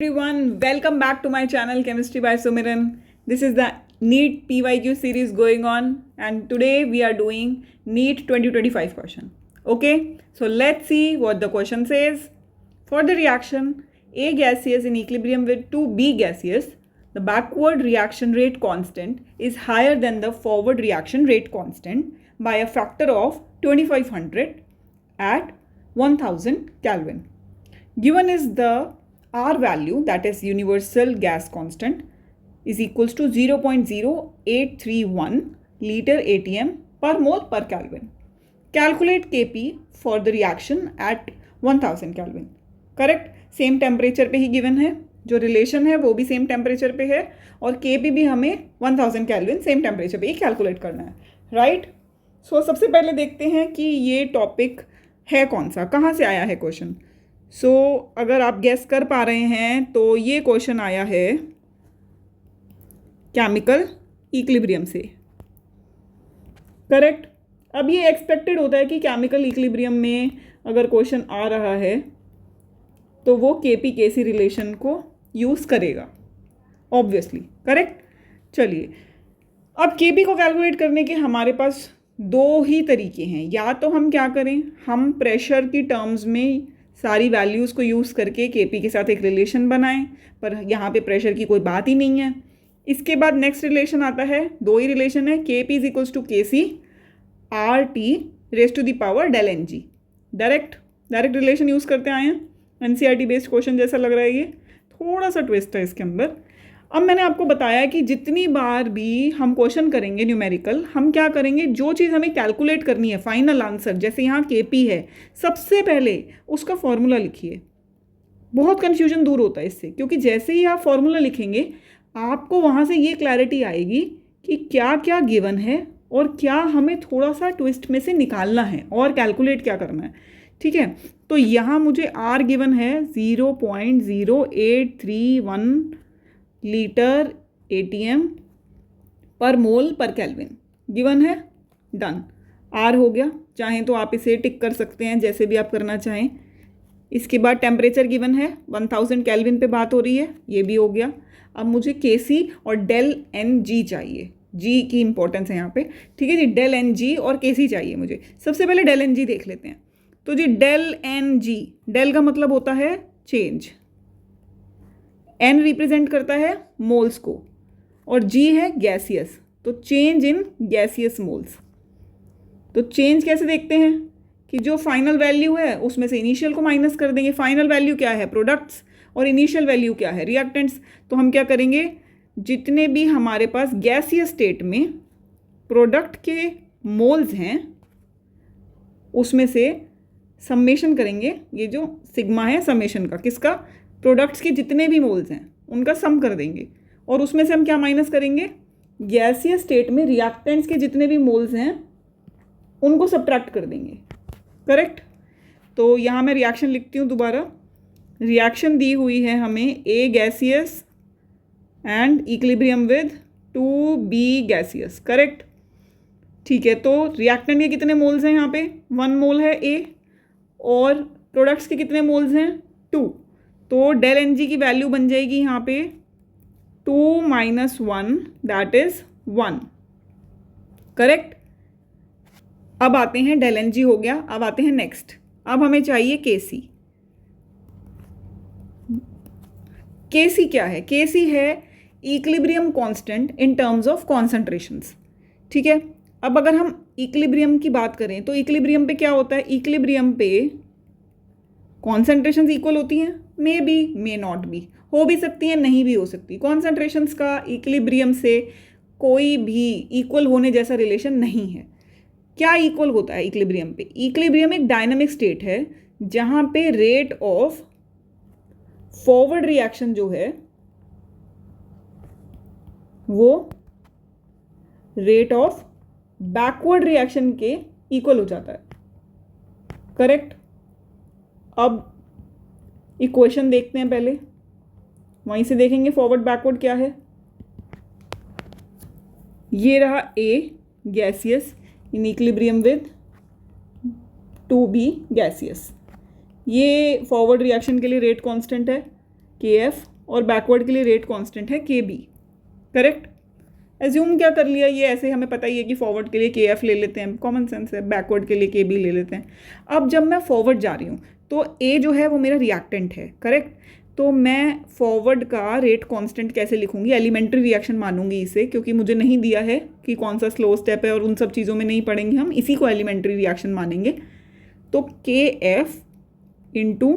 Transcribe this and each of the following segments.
Everyone, welcome back to my channel Chemistry by Sumiran. This is the NEET PYQ series going on, and today we are doing NEET 2025 question. Okay, so let's see what the question says. For the reaction A gaseous in equilibrium with 2B gaseous, the backward reaction rate constant is higher than the forward reaction rate constant by a factor of 2500 at 1000 Kelvin. Given is the R value, that is universal gas constant, is equals to 0.0831 liter ATM per mole per Kelvin. Calculate Kp for the reaction at 1000 Kelvin. Correct, same temperature पे ही given है, जो relation है वो भी same temperature पे है और Kp भी हमें 1000 केल्विन सेम टेम्परेचर पे ही कैलकुलेट करना है, राइट। सो सबसे पहले देखते हैं कि ये टॉपिक है कौन सा, कहाँ से आया है क्वेश्चन। सो अगर आप गेस कर पा रहे हैं तो ये क्वेश्चन आया है केमिकल इक्विलिब्रियम से, करेक्ट। अब ये एक्सपेक्टेड होता है कि केमिकल इक्विलिब्रियम में अगर क्वेश्चन आ रहा है तो वो केपी केसी रिलेशन को यूज़ करेगा, ऑब्वियसली, करेक्ट। चलिए, अब केपी को कैलकुलेट करने के हमारे पास दो ही तरीके हैं। या तो हम क्या करें, हम प्रेशर की टर्म्स में सारी वैल्यूज़ को यूज़ करके केपी के साथ एक रिलेशन बनाएं, पर यहाँ पे प्रेशर की कोई बात ही नहीं है। इसके बाद नेक्स्ट रिलेशन आता है, दो ही रिलेशन है, के P is equals to K C R T raise to the power del n g. Direct relation use करते आए हैं, एनसीईआरटी बेस्ड क्वेश्चन जैसा लग रहा है। ये थोड़ा सा ट्विस्ट है इसके अंदर। अब मैंने आपको बताया कि जितनी बार भी हम क्वेश्चन करेंगे न्यूमेरिकल, हम क्या करेंगे, जो चीज़ हमें कैलकुलेट करनी है फाइनल आंसर, जैसे यहाँ केपी है, सबसे पहले उसका फॉर्मूला लिखिए। बहुत कन्फ्यूजन दूर होता है इससे, क्योंकि जैसे ही आप फॉर्मूला लिखेंगे आपको वहाँ से ये क्लैरिटी आएगी कि क्या क्या गिवन है और क्या हमें थोड़ा सा ट्विस्ट में से निकालना है और कैलकुलेट क्या करना है, ठीक है। तो यहाँ मुझे आर गिवन है 0.0831 लीटर एटीएम पर मोल पर केल्विन गिवन है, डन, आर हो गया। चाहें तो आप इसे टिक कर सकते हैं, जैसे भी आप करना चाहें। इसके बाद टेम्परेचर गिवन है 1000 केल्विन पे बात हो रही है, ये भी हो गया। अब मुझे के सी और डेल एन जी चाहिए, जी की इंपॉर्टेंस है यहाँ पे, ठीक है जी। डेल एन जी और के सी चाहिए मुझे। सबसे पहले डेल एन जी देख लेते हैं। तो जी डेल एन जी, डेल का मतलब होता है चेंज, एन रिप्रेजेंट करता है मोल्स को और जी है गैसियस, तो चेंज इन गैसियस मोल्स। तो चेंज कैसे देखते हैं कि जो फाइनल वैल्यू है उसमें से इनिशियल को माइनस कर देंगे। फाइनल वैल्यू क्या है, प्रोडक्ट्स, और इनिशियल वैल्यू क्या है, रिएक्टेंट्स। तो हम क्या करेंगे, जितने भी हमारे पास गैसियस स्टेट में प्रोडक्ट के मोल्स हैं उसमें से समेशन करेंगे। ये जो सिग्मा है समेशन का, किसका, प्रोडक्ट्स के जितने भी मोल्स हैं उनका सम कर देंगे और उसमें से हम क्या माइनस करेंगे, गैसियस स्टेट में रिएक्टेंट्स के जितने भी मोल्स हैं उनको सब्ट्रैक्ट कर देंगे, करेक्ट। तो यहाँ मैं रिएक्शन लिखती हूँ दोबारा। रिएक्शन दी हुई है हमें A gaseous and equilibrium with 2B gaseous, correct, ठीक है। तो रिएक्टेंट के कितने मोल्स हैं यहाँ पे, 1 मोल है ए, और प्रोडक्ट्स के कितने मोल्स हैं, 2। तो डेल एन जी की वैल्यू बन जाएगी यहाँ पे 2 - 1 दैट इज 1, करेक्ट। अब आते हैं, डेल एन जी हो गया, अब आते हैं नेक्स्ट। अब हमें चाहिए के सी। के सी क्या है, के सी है equilibrium constant in terms of concentrations, ठीक है। अब अगर हम इक्विलिब्रियम की बात करें तो इक्विलिब्रियम पे क्या होता है, इक्विलिब्रियम पे कॉन्सेंट्रेशंस इक्वल होती हैं, may be may not be, हो भी सकती है नहीं भी हो सकती। कॉन्सेंट्रेशंस का इक्विलिब्रियम से कोई भी इक्वल होने जैसा रिलेशन नहीं है। क्या इक्वल होता है इक्विलिब्रियम पे, इक्विलिब्रियम एक डायनामिक स्टेट है जहाँ पे रेट ऑफ फॉरवर्ड रिएक्शन जो है वो रेट ऑफ बैकवर्ड रिएक्शन के इक्वल हो जाता है, करेक्ट। अब इक्वेशन देखते हैं पहले, वहीं से देखेंगे फॉरवर्ड बैकवर्ड क्या है। ये रहा A gaseous in equilibrium with 2B gaseous, ये फॉरवर्ड रिएक्शन के लिए रेट कांस्टेंट है। KF और बैकवर्ड के लिए रेट कांस्टेंट है KB, करेक्ट। एज्यूम क्या कर लिया, ये ऐसे हमें पता ही है कि फॉरवर्ड के लिए KF ले लेते हैं, कॉमन सेंस है, बैकवर्ड के लिए KB ले लेते हैं। अब जब मैं फॉरवर्ड जा रही हूँ तो A जो है वो मेरा रिएक्टेंट है, करेक्ट। तो मैं फॉरवर्ड का रेट कांस्टेंट कैसे लिखूंगी, एलिमेंट्री रिएक्शन मानूंगी इसे, क्योंकि मुझे नहीं दिया है कि कौन सा स्लो स्टेप है और उन सब चीज़ों में नहीं पढ़ेंगे हम, इसी को एलिमेंट्री रिएक्शन मानेंगे। तो KF इंटू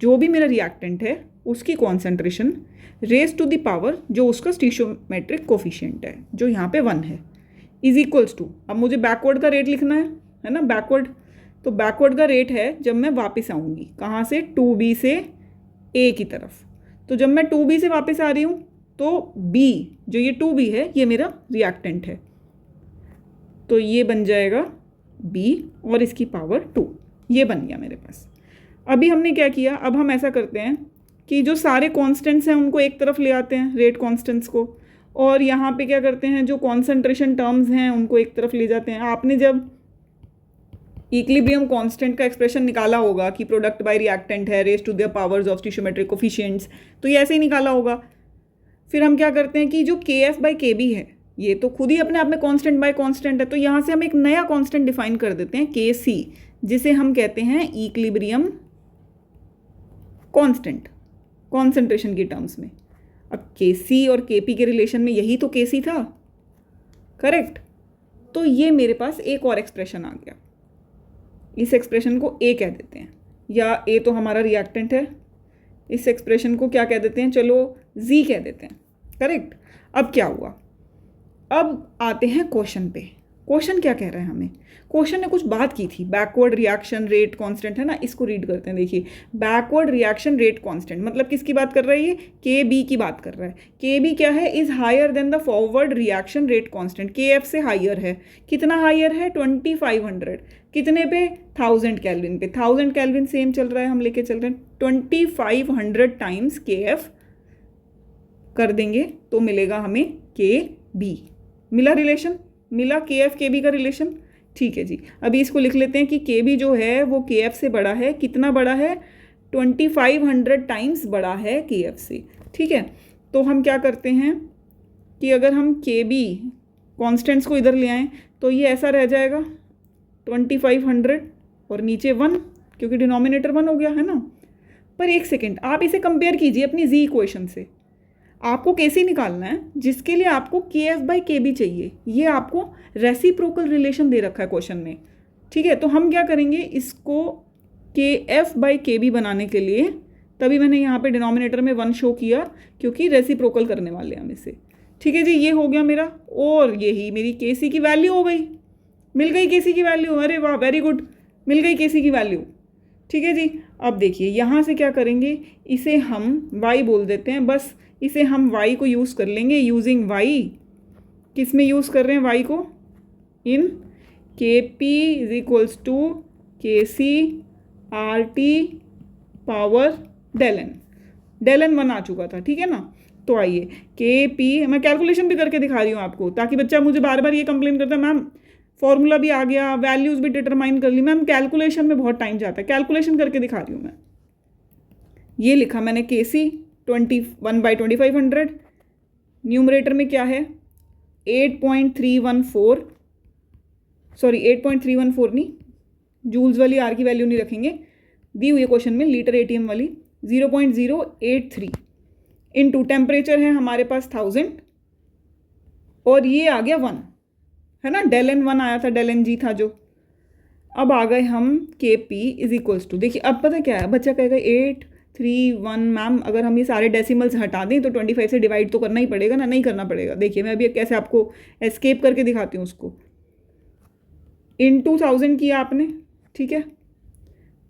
जो भी मेरा रिएक्टेंट है उसकी concentration raise to the power जो उसका स्टीशियोमेट्रिक कोफिशिएंट है जो यहाँ पे 1 है, इज इक्वल्स टू, अब मुझे बैकवर्ड का रेट लिखना है ना, बैकवर्ड। तो बैकवर्ड का रेट है जब मैं वापस आऊँगी, कहाँ से, 2B से A की तरफ। तो जब मैं 2B से वापस आ रही हूँ तो B जो ये 2B है ये मेरा रिएक्टेंट है, तो ये बन जाएगा B और इसकी पावर 2, ये बन गया मेरे पास। अभी हमने क्या किया, अब हम ऐसा करते हैं कि जो सारे कॉन्स्टेंट्स हैं उनको एक तरफ ले आते हैं, रेट कॉन्स्टेंट्स को, और यहाँ पे क्या करते हैं, जो कॉन्सेंट्रेशन टर्म्स हैं उनको एक तरफ ले जाते हैं। आपने जब इक्विलिब्रियम कांस्टेंट का एक्सप्रेशन निकाला होगा कि प्रोडक्ट बाय रिएक्टेंट है raise to the powers of stoichiometric coefficients, तो ये ऐसे ही निकाला होगा। फिर हम क्या करते हैं कि जो KF बाय KB है ये तो खुद ही अपने आप में कांस्टेंट बाय कांस्टेंट है, तो यहाँ से हम एक नया कांस्टेंट डिफाइन कर देते हैं KC, जिसे हम कहते हैं इक्विलिब्रियम कांस्टेंट कॉन्सेंट्रेशन की टर्म्स में। अब KC और KP के रिलेशन में यही तो KC था, करेक्ट। तो ये मेरे पास एक और एक्सप्रेशन आ गया, इस एक्सप्रेशन को A कह देते हैं, या A तो हमारा रिएक्टेंट है, इस एक्सप्रेशन को क्या कह देते हैं, चलो Z कह देते हैं, करेक्ट। अब क्या हुआ, अब आते हैं क्वेश्चन पे। क्वेश्चन क्या कह रहा है हमें, क्वेश्चन ने कुछ बात की थी, बैकवर्ड रिएक्शन रेट कांस्टेंट है ना, इसको रीड करते हैं। देखिए बैकवर्ड रिएक्शन रेट कांस्टेंट मतलब किसकी बात कर रहा है, ये KB की बात कर रहा है। KB क्या है, is higher than the forward reaction rate constant, KF से हायर है। कितना हायर है, 2500, कितने पे, 1000 केल्विन पे। 1000 केल्विन सेम चल रहा है, हम लेके चल रहे हैं 2500 टाइम्स KF कर देंगे तो मिलेगा हमें KB। मिला रिलेशन, मिला KF KB का रिलेशन, ठीक है जी। अभी इसको लिख लेते हैं कि KB जो है वो KF से बड़ा है, कितना बड़ा है, 2500 टाइम्स बड़ा है KF से, ठीक है। तो हम क्या करते हैं कि अगर हम KB कॉन्स्टेंट्स को इधर ले आएँ तो ये ऐसा रह जाएगा 2500 और नीचे 1, क्योंकि डिनोमिनेटर 1 हो गया है ना। पर एक सेकेंड, आप इसे कंपेयर कीजिए अपनी Z इक्वेशन से। आपको कैसे निकालना है, जिसके लिए आपको KF बाई KB चाहिए, ये आपको रेसिप्रोकल रिलेशन दे रखा है क्वेश्चन में, ठीक है। तो हम क्या करेंगे, इसको KF बाई KB बनाने के लिए, तभी मैंने यहाँ पे डिनोमिनेटर में 1 शो किया, क्योंकि रेसिप्रोकल करने वाले हैं हम इसे, ठीक है जी। ये हो गया मेरा, और यही मेरी KC की वैल्यू हो गई, मिल गई KC की वैल्यू, अरे वाह वेरी गुड, मिल गई KC की वैल्यू, ठीक है जी। अब देखिए यहाँ से क्या करेंगे, इसे हम Y बोल देते हैं, बस इसे हम Y को यूज़ कर लेंगे, यूजिंग Y, किस में यूज़ कर रहे हैं Y को, in KP is equals to KC RT power del n 1 आ चुका था, ठीक है ना। तो आइए KP, मैं कैलकुलेशन भी करके दिखा रही हूँ आपको, ताकि बच्चा मुझे बार बार ये कंप्लेन करता है मैम फॉर्मूला भी आ गया, वैल्यूज़ भी डिटरमाइन कर ली, मैम कैलकुलेशन में बहुत टाइम जाता है, कैलकुलेशन करके दिखा रही हूँ मैं। ये लिखा मैंने KC 21/2500, न्यूमरेटर में क्या है 8.314, सॉरी 8.314 नहीं, जूल्स वाली आर की वैल्यू नहीं रखेंगे, दी हुई है क्वेश्चन में लीटर ATM वाली, 0.083 इनटू टेम्परेचर है हमारे पास 1000, और ये आ गया 1 है ना, डेल एन 1 आया था, डेल एन जी था जो। अब आ गए हम KP इज इक्वल्स टू, देखिए अब पता क्या है, बच्चा कहेगा 831 मैम अगर हम ये सारे डेसिमल्स हटा दें तो 25 से डिवाइड तो करना ही पड़ेगा ना, नहीं करना पड़ेगा। देखिए मैं अभी कैसे आपको एस्केप करके दिखाती हूँ उसको। इनटू 1000 किया आपने, ठीक है।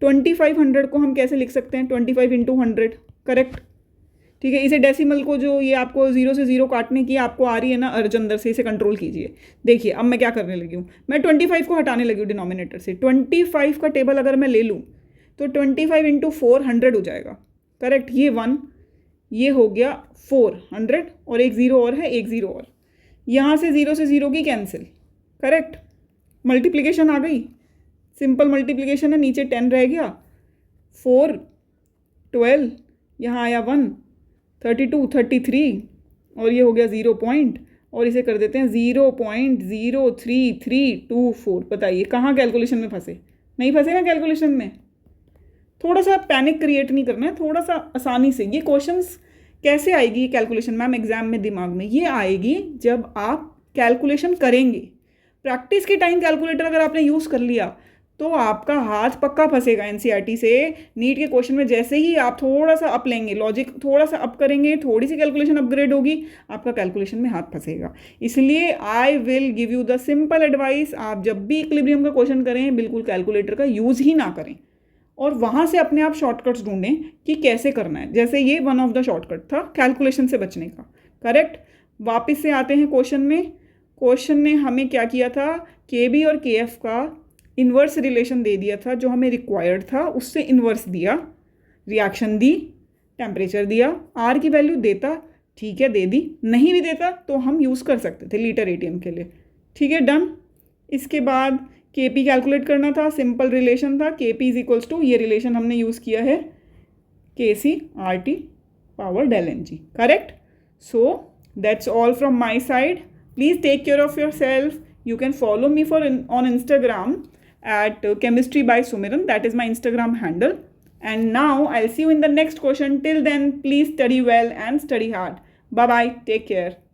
2500 को हम कैसे लिख सकते हैं, 25 इंटू 100, करेक्ट, ठीक है। इसे डेसिमल को जो ये आपको 0 से 0 काटने की आपको आ रही है ना अर्ज अंदर से, इसे कंट्रोल कीजिए। देखिए अब मैं क्या करने लगी हूँ, मैं 25 को हटाने लगी हूँ डिनोमिनेटर से। 25 का टेबल अगर मैं ले लूँ तो 25 इंटू 4 100 हो जाएगा, करेक्ट। ये 1, ये हो गया 400 और एक 0 और है, एक 0 और, यहाँ से 0 से 0 की कैंसिल, करेक्ट। मल्टीप्लिकेशन आ गई, सिंपल मल्टीप्लिकेशन है, नीचे 10 रह गया, 4 12 यहाँ आया 1, 32, 33 और ये हो गया 0 पॉइंट और इसे कर देते हैं 0.03324। बताइए कहाँ कैलकुलेशन में फंसे? नहीं फंसे ना कैलकुलेशन में। थोड़ा सा पैनिक क्रिएट नहीं करना है, थोड़ा सा आसानी से। ये क्वेश्चंस कैसे आएगी कैलकुलेशन मैम एग्जाम में दिमाग में? ये आएगी जब आप कैलकुलेशन करेंगे। प्रैक्टिस के टाइम कैलकुलेटर अगर आपने यूज़ कर लिया तो आपका हाथ पक्का फंसेगा एनसीईआरटी से। नीट के क्वेश्चन में जैसे ही आप थोड़ा सा अप लेंगे, लॉजिक थोड़ा सा अप करेंगे, थोड़ी सी कैलकुलेशन अपग्रेड होगी, आपका कैलकुलेशन में हाथ फंसेगा। इसलिए I will give you the simple advice, आप जब भी इक्विलिब्रियम का क्वेश्चन करें बिल्कुल कैलकुलेटर का यूज़ ही ना करें और वहाँ से अपने आप शॉर्टकट्स ढूंढें कि कैसे करना है। जैसे ये वन ऑफ द शॉर्टकट था कैलकुलेशन से बचने का। करेक्ट। वापस से आते हैं क्वेश्चन में। क्वेश्चन ने हमें क्या किया था? के बी और के एफ का इन्वर्स रिलेशन दे दिया था, जो हमें रिक्वायर्ड था उससे इन्वर्स दिया, रिएक्शन दी, टेम्परेचर दिया। आर की वैल्यू देता, ठीक है दे दी, नहीं भी देता तो हम यूज़ कर सकते थे लीटर एटीएम के लिए। ठीक है डन। इसके बाद के पी कैलकुलेट करना था, सिंपल रिलेशन था, K P is equals to, ये रिलेशन हमने यूज़ किया है, K C R T power del n g. Correct. So that's all from my side. Please take care of your self. You can follow me on Instagram at chemistry by Sumiran. That is my Instagram handle. And now I'll see you in the next question. Till then, please study well and study hard. Bye bye. Take care.